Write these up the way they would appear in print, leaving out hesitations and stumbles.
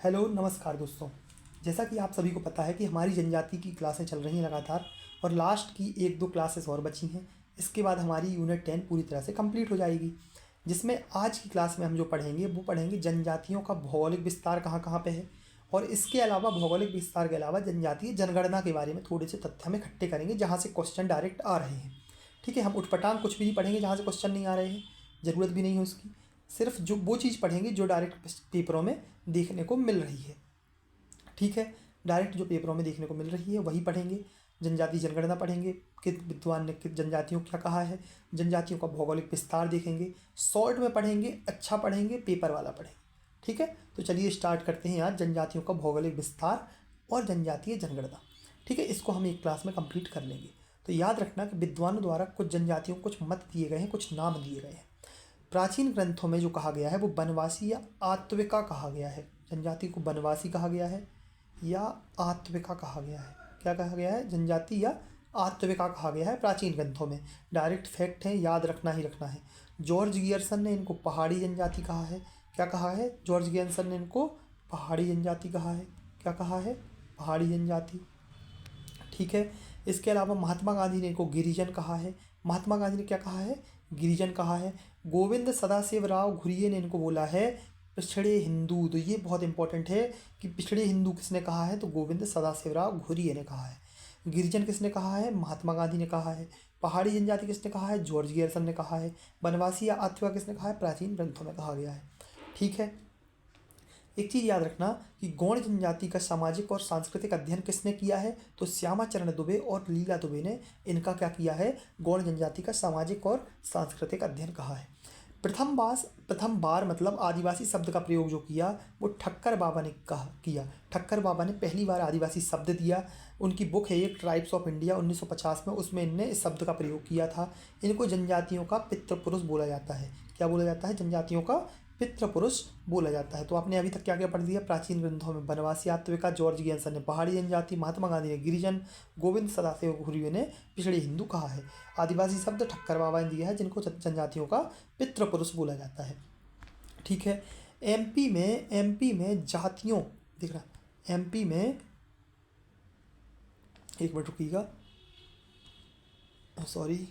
Hello नमस्कार दोस्तों। जैसा कि आप सभी को पता है कि हमारी जनजाति की क्लासें चल रही हैं लगातार और लास्ट की 1-2 क्लासेस और बची हैं। इसके बाद हमारी यूनिट 10 पूरी तरह से कंप्लीट हो जाएगी, जिसमें आज की क्लास में हम जो पढ़ेंगे वो पढ़ेंगे जनजातियों का भौगोलिक विस्तार कहाँ कहाँ पे है, और इसके अलावा भौगोलिक विस्तार के अलावा जनजातीय जनगणना के बारे में थोड़े से तथ्य हम इकट्ठे करेंगे जहाँ से क्वेश्चन डायरेक्ट आ रहे हैं। ठीक है, हम उठपटांग कुछ भी नहीं पढ़ेंगे जहाँ से क्वेश्चन नहीं आ रहे हैं, ज़रूरत भी नहीं है उसकी। सिर्फ जो वो चीज़ पढ़ेंगे जो डायरेक्ट पेपरों में देखने को मिल रही है। ठीक है, डायरेक्ट जो पेपरों में देखने को मिल रही है वही पढ़ेंगे। जनजाति जनगणना पढ़ेंगे कि विद्वान ने किस जनजातियों क्या कहा है, जनजातियों का भौगोलिक विस्तार देखेंगे, शॉर्ट में पढ़ेंगे, अच्छा पढ़ेंगे, पेपर वाला पढ़ेंगे। ठीक है, तो चलिए स्टार्ट करते हैं आज जनजातियों का भौगोलिक विस्तार और जनजातीय जनगणना। ठीक है, इसको हम एक क्लास में कंप्लीट कर लेंगे। तो याद रखना कि विद्वानों द्वारा कुछ जनजातियों को कुछ मत दिए गए हैं, कुछ नाम दिए गए हैं। प्राचीन ग्रंथों में जो कहा गया है वो बनवासी या आत्विका कहा गया है। जनजाति को बनवासी कहा गया है या आत्विका कहा गया है। क्या कहा गया है? जनजाति या आत्विका कहा गया है प्राचीन ग्रंथों में। डायरेक्ट फैक्ट है, याद रखना ही रखना है। जॉर्ज गियर्सन ने इनको पहाड़ी जनजाति कहा है। क्या कहा है? जॉर्ज गियर्सन ने इनको पहाड़ी जनजाति कहा है। क्या कहा है? पहाड़ी जनजाति। ठीक है, इसके अलावा महात्मा गांधी ने इनको गिरिजन कहा है। महात्मा गांधी ने क्या कहा है? गिरिजन कहा है। गोविंद सदाशिव राव घुरिये ने इनको बोला है पिछड़े हिंदू। तो ये बहुत इंपॉर्टेंट है कि पिछड़े हिंदू किसने कहा है? तो गोविंद सदाशिव राव घुरिये ने कहा है। गिरिजन किसने कहा है? महात्मा गांधी ने कहा है। पहाड़ी जनजाति किसने कहा है? जॉर्ज गियर्सन ने कहा है। बनवासी या आत्विका किसने कहा है? प्राचीन ग्रंथों में कहा गया है। ठीक है, एक चीज़ याद रखना कि गौड़ जनजाति का सामाजिक और सांस्कृतिक अध्ययन किसने किया है? तो श्यामाचरण दुबे और लीला दुबे ने इनका क्या किया है? गौड़ जनजाति का सामाजिक और सांस्कृतिक अध्ययन कहा है। प्रथम बार मतलब आदिवासी शब्द का प्रयोग जो किया वो ठक्कर बाबा ने किया। ठक्कर बाबा ने पहली बार आदिवासी शब्द दिया। उनकी बुक है एक ट्राइब्स ऑफ इंडिया 1950 में, उसमें इनने इस शब्द का प्रयोग किया था। इनको जनजातियों का पितृपुरुष बोला जाता है। क्या बोला जाता है? जनजातियों का पितृपुरुष बोला जाता है। तो आपने अभी तक क्या क्या पढ़ दिया? प्राचीन ग्रंथों में बनवासी आत्विका, जॉर्ज गियर्सन ने पहाड़ी जनजाति, महात्मा गांधी ने गिरिजन, गोविंद सदाशिव घुरिये ने पिछड़े हिंदू कहा है। आदिवासी शब्द ठक्कर बाबा ने दिया है जिनको जनजातियों का पितृपुरुष बोला जाता है। ठीक है, एमपी में जातियों, देख रहा एमपी में, एक मिनट रुकिएगा, सॉरी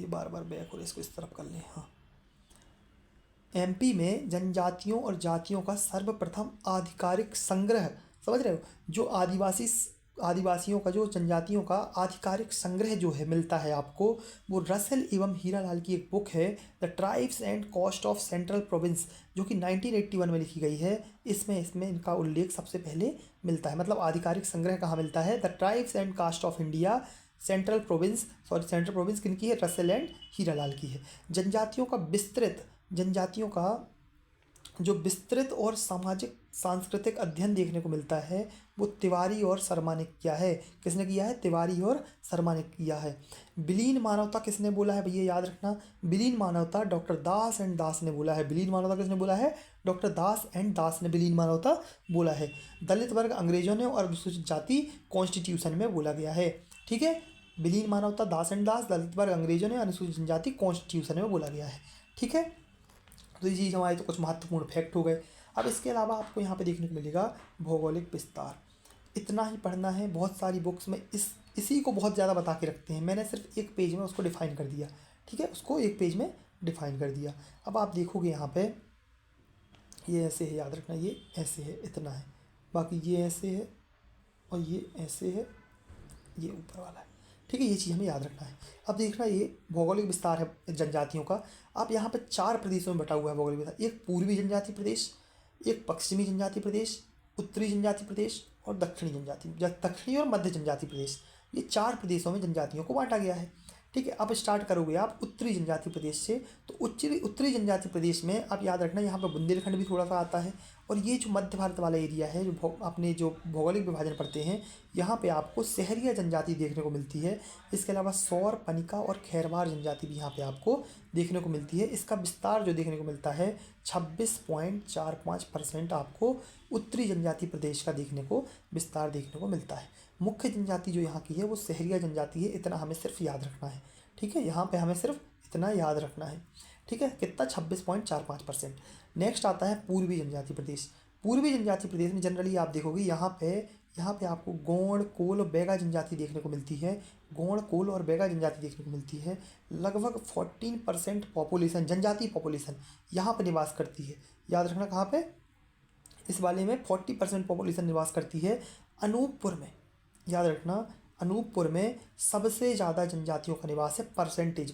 ये बार बार बैक हो रहा है, इसको इस तरफ कर लें। हाँ, एमपी में जनजातियों और जातियों का सर्वप्रथम आधिकारिक संग्रह, समझ रहे हो? जो आदिवासियों का, जो जनजातियों का आधिकारिक संग्रह जो है मिलता है आपको, वो रसेल एवं हीरालाल की एक बुक है the tribes and cost of central province, जो कि 1981 में लिखी गई है। इसमें इनका उल्लेख सबसे पहले मिलता है। मतलब आधिकारिक संग्रह कहाँ मिलता है? The tribes and caste of India, central province किनकी है? रसेल एंड हीरालाल की है। जनजातियों का जो विस्तृत और सामाजिक सांस्कृतिक अध्ययन देखने को मिलता है वो तिवारी और शर्मा ने किया है। किसने किया है? तिवारी और शर्मा ने किया है। विलीन मानवता किसने बोला है भैया? याद रखना, विलीन मानवता डॉक्टर दास एंड दास ने बोला है। विलीन मानवता किसने बोला है? डॉक्टर दास एंड दास ने विलीन मानवता बोला है। दलित वर्ग अंग्रेजों ने और अनुसूचित जाति कॉन्स्टिट्यूशन में बोला गया है। ठीक है, विलीन मानवता दास एंड दास, दलित वर्ग अंग्रेजों ने, अनुसूचित जाति कॉन्स्टिट्यूशन में बोला गया है। ठीक है, तो ये चीज़ हमारे तो कुछ महत्वपूर्ण फैक्ट हो गए। अब इसके अलावा आपको यहाँ पे देखने को मिलेगा भौगोलिक विस्तार। इतना ही पढ़ना है। बहुत सारी बुक्स में इसी को बहुत ज़्यादा बता के रखते हैं। मैंने सिर्फ एक पेज में उसको डिफ़ाइन कर दिया। ठीक है, उसको एक पेज में डिफ़ाइन कर दिया। अब आप देखोगे यहाँ पे ये ऐसे है, याद रखना ये ऐसे है, इतना है। बाकी ये ऐसे है और ये ऐसे है, ये ऊपर वाला है। ठीक है, ये चीज़ हमें याद रखना है। अब देखना, ये भौगोलिक विस्तार है जनजातियों का। अब यहाँ पे 4 प्रदेशों में बटा हुआ है भौगोलिक विस्तार। एक पूर्वी जनजाति प्रदेश, एक पश्चिमी जनजाति प्रदेश, उत्तरी जनजाति प्रदेश और दक्षिणी और मध्य जनजाति प्रदेश। ये 4 प्रदेशों में जनजातियों को बांटा गया है। ठीक है, अब स्टार्ट करोगे आप उत्तरी जनजाति प्रदेश से। तो उत्तरी जनजाति प्रदेश में आप याद रखना यहाँ पर बुंदेलखंड भी थोड़ा सा आता है। और ये जो मध्य भारत वाला एरिया है, जो अपने जो भौगोलिक विभाजन पढ़ते हैं, यहाँ पे आपको सहरिया जनजाति देखने को मिलती है। इसके अलावा सौर, पनिका और खैरवार जनजाति भी यहाँ पे आपको देखने को मिलती है। इसका विस्तार जो देखने को मिलता है 26.45% आपको उत्तरी जनजाति प्रदेश का विस्तार देखने को मिलता है। मुख्य जनजाति जो यहाँ की है वो सहरिया जनजाति है। इतना हमें सिर्फ याद रखना है। ठीक है, यहाँ पे हमें सिर्फ इतना याद रखना है। ठीक है, कितना? 26.45%। नेक्स्ट आता है पूर्वी जनजाति प्रदेश। पूर्वी जनजातीय प्रदेश में जनरली आप देखोगे यहाँ पे आपको गोंड, कोल और बैगा जनजाति देखने को मिलती है। गोंड, कोल और बैगा जनजाति देखने को मिलती है। लगभग 14% पॉपुलेशन, जनजातीय पॉपुलेशन यहाँ पे निवास करती है। याद रखना कहाँ पे, इस वाले में 40% पॉपुलेशन निवास करती है। अनूपपुर में, याद रखना, अनूपपुर में सबसे ज़्यादा जनजातियों का निवास है परसेंटेज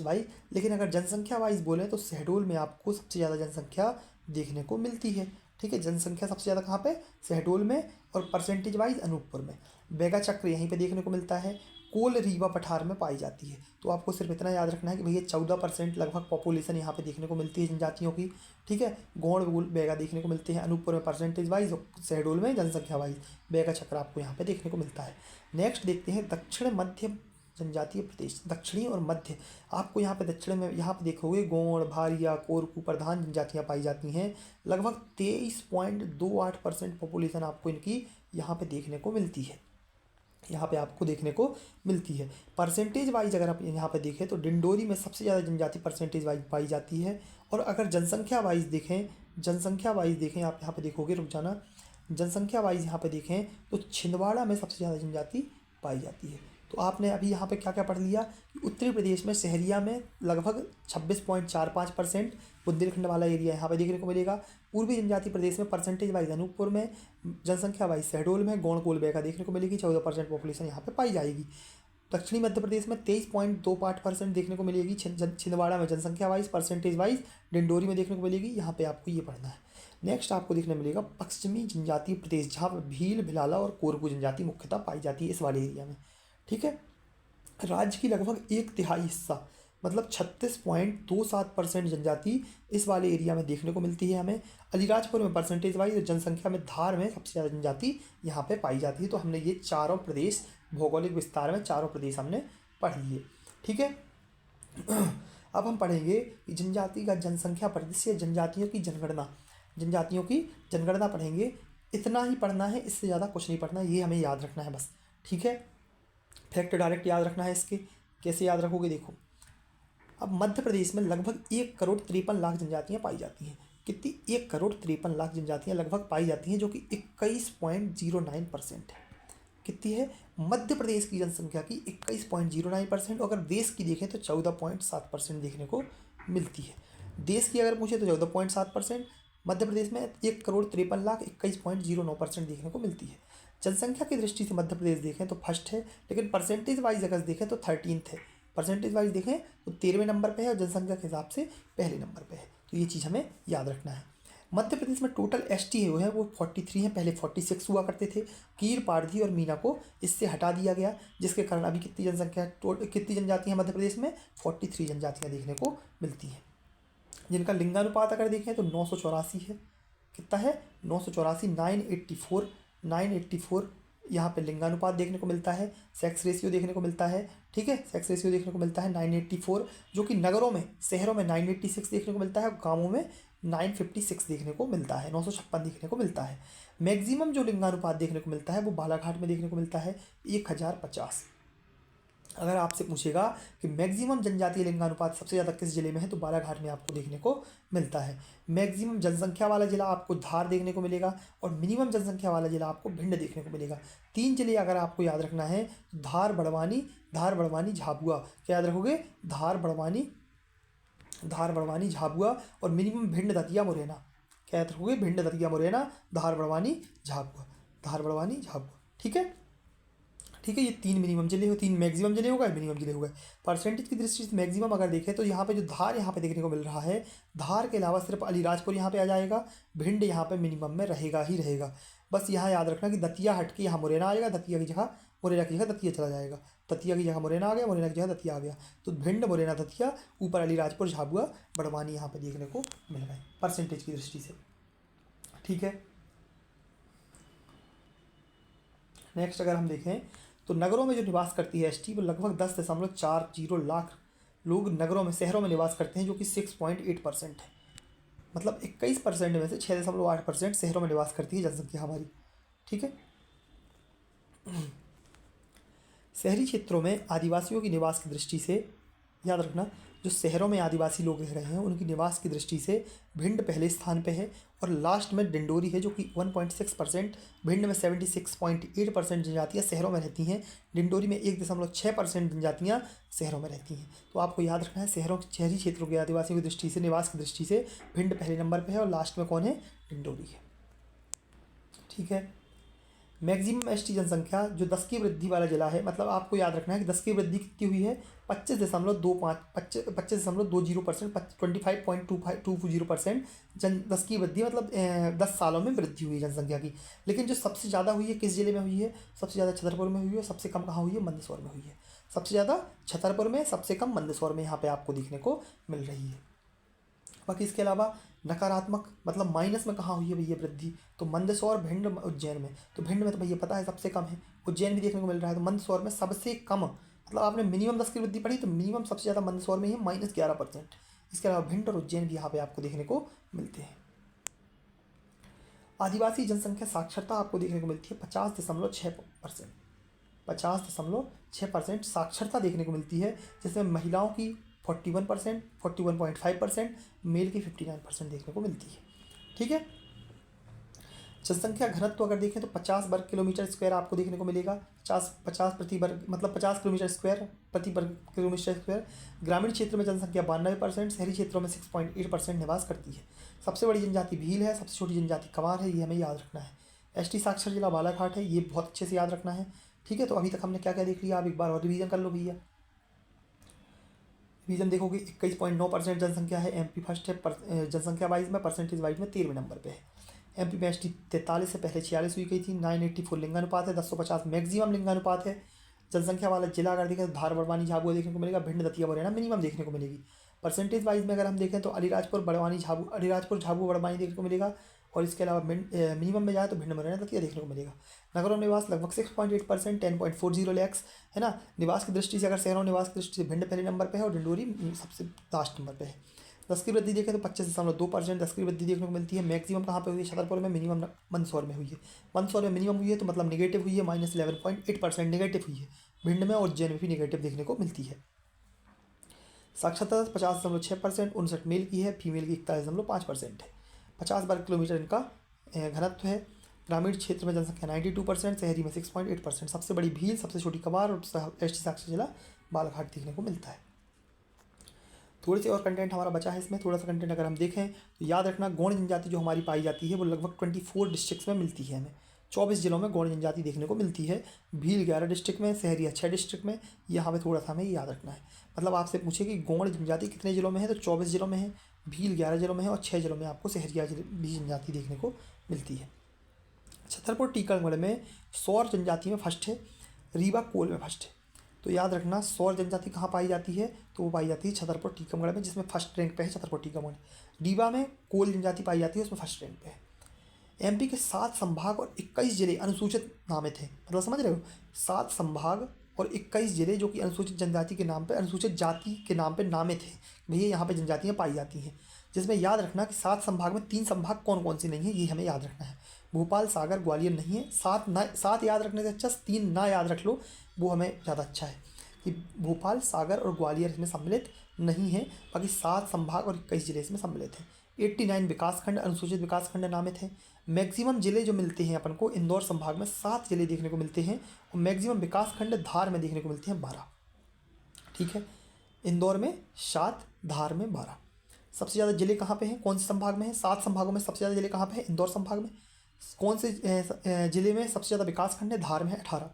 वाइज। लेकिन अगर जनसंख्या वाइज बोले तो शहडोल में आपको सबसे ज़्यादा जनसंख्या देखने को मिलती है। ठीक है, जनसंख्या सबसे ज़्यादा कहाँ पे, शहडोल में, और परसेंटेज वाइज अनूपपुर में। बैगा चक्र यहीं पे देखने को मिलता है। कोल रीवा पठार में पाई जाती है। तो आपको सिर्फ इतना याद रखना है कि भैया 14% लगभग पॉपुलेशन यहाँ पे देखने को मिलती है जनजातियों की। ठीक है, गोंड, कोल, बैगा देखने को मिलते हैं अनूपपुर में परसेंटेज वाइज, और शहडोल में जनसंख्या वाइज बैगा चक्र आपको यहाँ पे देखने को मिलता है। नेक्स्ट देखते हैं दक्षिण मध्य जनजातीय प्रदेश। दक्षिणी और मध्य, आपको यहाँ पे दक्षिण में यहाँ पे देखोगे गोंड, भारिया, कोरकू प्रधान जनजातियाँ पाई जाती हैं। लगभग 23.28% पॉपुलेशन आपको इनकी यहाँ पे देखने को मिलती है। यहाँ पे आपको देखने को मिलती है। परसेंटेज वाइज अगर आप यहाँ पे देखें तो डिंडोरी में सबसे ज़्यादा जनजाति परसेंटेज वाइज पाई जाती है। और अगर जनसंख्या वाइज देखें आप यहाँ पे देखोगे, रुक जाना, जनसंख्या वाइज यहाँ पे देखें तो छिंदवाड़ा में सबसे ज़्यादा जनजाति पाई जाती है। तो आपने अभी यहाँ पे क्या क्या पढ़ लिया कि उत्तरी प्रदेश में शहरिया में लगभग 26.45%, बुंदेलखंड वाला एरिया यहाँ पे देखने को मिलेगा। पूर्वी जनजातीय प्रदेश में परसेंटेज वाइज अनूपपुर में, जनसंख्या वाइज शहडोल में, गोंड, कोल, बैगा देखने को मिलेगी। 14% पॉपुलेशन यहाँ पे पाई जाएगी। दक्षिणी मध्य प्रदेश में 23.28% देखने को मिलेगी। छिंदवाड़ा में जनसंख्या वाइज, परसेंटेज वाइज डिंडोरी में देखने को मिलेगी। यहाँ पे आपको ये पढ़ना है। नेक्स्ट आपको देखने मिलेगा पश्चिमी जनजातीय प्रदेश, जहाँ पर भील, भिलाला और कोरकू जनजाति मुख्यतः पाई जाती है इस वाले एरिया में। ठीक है, राज्य की लगभग 1/3 हिस्सा, मतलब 36.27% जनजाति इस वाले एरिया में देखने को मिलती है हमें। अलीराजपुर में परसेंटेज वाइज, जनसंख्या में धार में सबसे ज़्यादा जनजाति यहाँ पे पाई जाती है। तो हमने ये चारों प्रदेश भौगोलिक विस्तार में चारों प्रदेश हमने पढ़ लिए। ठीक है, अब हम पढ़ेंगे कि जनजाति का जनसंख्या परिदृश्य, जनजातियों की जनगणना पढ़ेंगे। इतना ही पढ़ना है, इससे ज़्यादा कुछ नहीं पढ़ना, ये हमें याद रखना है बस। ठीक है, फैक्ट डायरेक्ट याद रखना है। इसके कैसे याद रखोगे, देखो, अब मध्य प्रदेश में लगभग 1,53,00,000 जनजातियाँ पाई जाती हैं। कितनी, 1,53,00,000 जनजातियाँ लगभग पाई जाती हैं, जो कि 21.09% है। कितनी है, मध्य प्रदेश की जनसंख्या की 21.09%। अगर देश की देखें तो 14.7% देखने को मिलती है। देश की अगर पूछे तो 14.7%, मध्य प्रदेश में 1,53,00,000, 21.09% देखने को मिलती है। जनसंख्या की दृष्टि से मध्य प्रदेश देखें तो फर्स्ट है, लेकिन परसेंटेज वाइज अगर देखें तो 13th है। परसेंटेज वाइज देखें तो 13वें नंबर पे है, और जनसंख्या के हिसाब से पहले नंबर पे है। तो ये चीज़ हमें याद रखना है। मध्य प्रदेश में टोटल एसटी है वो 43 हैं, पहले 46 हुआ करते थे। कीर, पारधी और मीना को इससे हटा दिया गया, जिसके कारण अभी कितनी जनजातियाँ मध्य प्रदेश में 43 जनजातियाँ देखने को मिलती हैं। जिनका लिंगानुपात अगर देखें तो 984 है। कितना है, 984, 984 यहाँ पे लिंगानुपात देखने को मिलता है। सेक्स रेशियो देखने को मिलता है। ठीक है, सेक्स रेशियो देखने को मिलता है 984, जो कि शहरों में 986 देखने को मिलता है, और गाँवों में 956 देखने को मिलता है, 956 देखने को मिलता है। मैक्सिमम जो लिंगानुपात देखने को मिलता है वो बालाघाट में देखने को मिलता है, 1050। अगर आपसे पूछेगा कि मैक्सिमम जनजातीय लिंगानुपात सबसे ज़्यादा किस जिले में है, तो बालाघाट में आपको देखने को मिलता है। मैक्सिमम जनसंख्या वाला जिला आपको धार देखने को मिलेगा, और मिनिमम जनसंख्या वाला जिला आपको भिंड देखने को मिलेगा। 3 जिले अगर आपको याद रखना है तो धार, बड़वानी, झाबुआ। क्या याद रखोगे, धार, बड़वानी, झाबुआ, और मिनिमम भिंड, दतिया, मुरैना। क्या याद रखोगे, भिंड, दतिया, मुरैना, धार, बड़वानी, झाबुआ। ठीक है, ये 3 मिनिमम जिले हो, 3 मैक्सिमम जिले हो गए, मिनिमम जिले हो गए। परसेंटेज की दृष्टि से मैक्सिमम अगर देखें तो यहाँ पे जो धार यहाँ पे देखने को मिल रहा है, धार के अलावा सिर्फ अलीराजपुर यहाँ पे आ जाएगा। भिंड यहाँ पे मिनिमम में रहेगा। बस यहाँ याद रखना कि दतिया हट के यहाँ मुरैना आएगा, मुरैना की जगह दतिया चला जाएगा। दतिया की जगह मुरैना आ गया, मुरैना की जगह दतिया आ गया। तो भिंड, मुरैना, दतिया, ऊपर अलीराजपुर, झाबुआ, बड़वानी यहाँ पे देखने को मिल रहा है परसेंटेज की दृष्टि से। ठीक है, नेक्स्ट अगर हम देखें तो नगरों में जो निवास करती है एसटी, वो लगभग 10.40 लाख लोग शहरों में निवास करते हैं, जो कि 6.8% है। मतलब 21% में से 6.8% शहरों में निवास करती है जनसंख्या हमारी। ठीक है, शहरी क्षेत्रों में आदिवासियों की निवास की दृष्टि से याद रखना, जो शहरों में आदिवासी लोग रह रहे हैं उनकी निवास की दृष्टि से भिंड पहले स्थान पे है और लास्ट में डिंडोरी है जो कि 1.6%। भिंड में 76.8% जनजातियाँ शहरों में रहती हैं, डिंडोरी में 1.6% जनजातियाँ शहरों में रहती हैं। तो आपको याद रखना है शहरी क्षेत्रों के आदिवासियों की दृष्टि से, निवास की दृष्टि से भिंड पहले नंबर पर है और लास्ट में कौन है, डिंडोरी है। ठीक है। मैक्सिमम एसटी जनसंख्या जो 10 की वृद्धि वाला जिला है, मतलब आपको याद रखना है कि 10 की वृद्धि कितनी हुई है, 25.20%, 25.20% 10 की वृद्धि, मतलब 10 सालों में वृद्धि हुई है जनसंख्या की। लेकिन जो सबसे ज़्यादा हुई है किस जिले में हुई है, सबसे ज़्यादा छतरपुर में हुई है, सबसे कम कहाँ हुई है, मंदसौर में हुई है। सबसे ज़्यादा छतरपुर में, सबसे कम मंदसौर में यहाँ पे आपको देखने को मिल रही है। बाकी इसके अलावा नकारात्मक मतलब माइनस में कहाँ हुई है भैया वृद्धि, तो मंदसौर, भिंड, उज्जैन में। तो भिंड में तो भैया पता है सबसे कम है, उज्जैन भी देखने को मिल रहा है, तो मंदसौर में सबसे कम, मतलब आपने मिनिमम 10 की वृद्धि पढ़ी तो मिनिमम सबसे ज़्यादा मंदसौर में ही है, -11%। इसके अलावा भिंड और उज्जैन भी यहाँ पे आपको देखने को मिलते हैं। आदिवासी जनसंख्या साक्षरता आपको देखने को मिलती है 50.6%, 50.6% साक्षरता देखने को मिलती है, जिसमें महिलाओं की 41%, 41.5%, मेल की 59% देखने को मिलती है। ठीक है। जनसंख्या घनत्व अगर देखें तो 50 वर्ग किलोमीटर स्क्वायर आपको देखने को मिलेगा, 50 प्रति वर्ग, मतलब 50 किलोमीटर स्क्वायर प्रति वर्ग किलोमीटर स्क्वायर। ग्रामीण क्षेत्र में जनसंख्या 92%, शहरी क्षेत्रों में 6.8% निवास करती है। सबसे बड़ी जनजाति भील है, सबसे छोटी जनजाति कंवार है, ये हमें याद रखना है। एसटी साक्षर जिला बालाघाट है, ये बहुत अच्छे से याद रखना है। ठीक है। तो अभी तक हमने क्या क्या देख लिया, आप एक बार और रिवीजन कर लो भैया। रिवीजन देखोगे 21.9% जनसंख्या है, एमपी फर्स्ट है जनसंख्या वाइज में, परसेंटेज वाइज में 13वें नंबर पे है। एमपी में एसटी 43 से पहले 46 हुई गई थी, 984 लिंगानुपात है, 1050 मैक्सिमम लिंगानुपात है। जनसंख्या वाला जिला अगर देखें तो धार, बड़वानी, झाबुआ देखने को मिलेगा, भिंड, दतिया, मुरैना मिनिमम देखने को मिलेगी। परसेंटेज वाइज में अगर हम देखें तो अलीराजपुर, झाबुआ, बड़वानी देखने को मिलेगा, और इसके अलावा मिनिमम में जाए तो भिंड, मुरैना, दतिया देखने को मिलेगा। नगरों में निवास लगभग 6.8%, 10.40 लैक्स है ना। निवास की दृष्टि से अगर शहरों निवास की दृष्टि से भिंड पहले नंबर पे है और डिंडोरी सबसे लास्ट नंबर पे है। 10 की वृद्धि देखें तो 25.2% 10 की वृद्धि देखने को मिलती है। मैक्सिमम कहाँ पे हुई है, छतरपुर में, मिनिमम मंदसौर में हुई है। मंदसौर में मिनिमम हुई है तो मतलब निगेटिव हुई है, -11.8% निगेटिव हुई है। भिंड में और उज्जैन में भी निगेटिव देखने को मिलती है। साक्षरता 50.6%, 59 मेल की है, फीमेल की 41.5% है। 50 वर्ग किलोमीटर इनका घनत्व है। ग्रामीण क्षेत्र में जनसंख्या 92%, शहरी में 6.8%। सबसे बड़ी भील, सबसे छोटी कवार और एसटी साक्षर जिला बालाघाट देखने को मिलता है। थोड़े से और कंटेंट हमारा बचा है इसमें, थोड़ा सा कंटेंट अगर हम देखें तो याद रखना गौड़ जनजाति जो हमारी पाई जाती है वो लगभग 24 डिस्ट्रिक्ट्स में मिलती है। हमें 24 जिलों में गौड़ जनजाति देखने को मिलती है। भील 11 डिस्ट्रिक्ट में, सहरिया 6 डिस्ट्रिक्ट में। यहाँ पे थोड़ा सा हमें याद रखना है, मतलब आपसे पूछे कि गौड़ जनजाति कितने जिलों में है, तो 24 जिलों में है, भील 11 जिलों में है और 6 जिलों में आपको सहरिया भी जनजाति देखने को मिलती है। छतरपुर टीकमगढ़ में सौर जनजाति में फर्स्ट है, रीवा कोल में फर्स्ट है। तो याद रखना सौर जनजाति कहाँ पाई जाती है, तो वो पाई जाती है छतरपुर टीकमगढ़ में, जिसमें फर्स्ट रैंक पे है छतरपुर टीकमगढ़। रीवा में कोल जनजाति पाई जाती है, उसमें फर्स्ट रैंक पे है। एमपी के 7 संभाग और 21 जिले अनुसूचित नामित हैं, मतलब समझ रहे हो, 7 संभाग और 21 जिले जो कि अनुसूचित जनजाति के नाम पे, अनुसूचित जाति के नाम पे नामित है, भैया यहाँ पे जनजातियाँ पाई जाती हैं। जिसमें याद रखना कि 7 संभाग में 3 संभाग कौन कौन से नहीं है, ये हमें याद रखना है। भोपाल, सागर, ग्वालियर नहीं है। 7 याद रखने से अच्छा 3 ना याद रख लो, वो हमें ज़्यादा अच्छा है कि भोपाल, सागर और ग्वालियर इसमें सम्मिलित नहीं है। बाकी 7 संभाग और 21 जिले इसमें सम्मिलित हैं। 89 विकासखंड, अनुसूचित विकासखंड नामित हैं। मैक्सिमम जिले जो मिलते हैं अपन को इंदौर संभाग में 7 जिले देखने को मिलते हैं और मैक्सिमम विकासखंड धार में देखने को मिलते हैं 12। ठीक है। इंदौर में 7, धार में 12। सबसे ज़्यादा जिले कहाँ पे हैं, कौन से संभाग में है, 7 संभागों में सबसे ज़्यादा जिले कहाँ पे हैं, इंदौर संभाग में। कौन से जिले में सबसे ज़्यादा विकासखंड है, धार में है 18।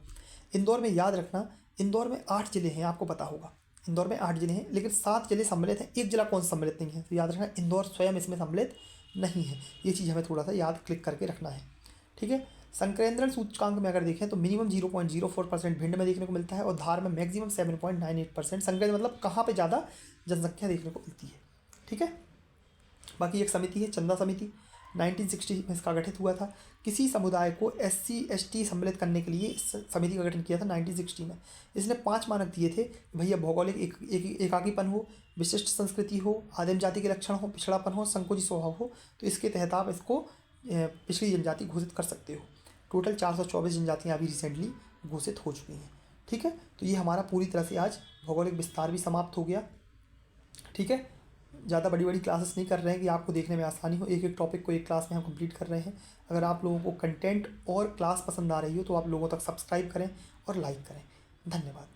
इंदौर में याद रखना, इंदौर में 8 जिले हैं, आपको पता होगा इंदौर में 8 जिले हैं, लेकिन 7 जिले सम्मिलित हैं। एक जिला कौन सा सम्मिलित नहीं है, तो याद रखना इंदौर स्वयं इसमें सम्मिलित नहीं है। ये चीज़ हमें थोड़ा सा याद क्लिक करके रखना है। ठीक है। संकेंद्रण सूचकांक में अगर देखें तो मिनिमम 0.04% भिंड में देखने को मिलता है और धार में मैक्सिमम 7.98%। संकेंद्र मतलब कहाँ पे ज़्यादा जनसंख्या देखने को मिलती है। ठीक है। बाकी एक समिति है चंदा समिति, 1960 में इसका गठित हुआ था। किसी समुदाय को SC ST सम्मिलित करने के लिए इस समिति का गठन किया था 1960 में। इसने 5 मानक दिए थे, भैया भौगोलिक एकाकीपन हो, विशिष्ट संस्कृति हो, आदिम जाति के लक्षण हो, पिछड़ापन हो, संकोची स्वभाव हो, तो इसके तहत आप इसको पिछड़ी जनजाति घोषित कर सकते हो। टोटल 424 जनजातियाँ अभी रिसेंटली घोषित हो चुकी हैं। ठीक है। तो ये हमारा पूरी तरह से आज भौगोलिक विस्तार भी समाप्त हो गया। ठीक है, ज़्यादा बड़ी बड़ी क्लासेस नहीं कर रहे हैं कि आपको देखने में आसानी हो, एक एक टॉपिक को एक क्लास में हम कंप्लीट कर रहे हैं। अगर आप लोगों को कंटेंट और क्लास पसंद आ रही हो तो आप लोगों तक सब्सक्राइब करें और लाइक करें। धन्यवाद।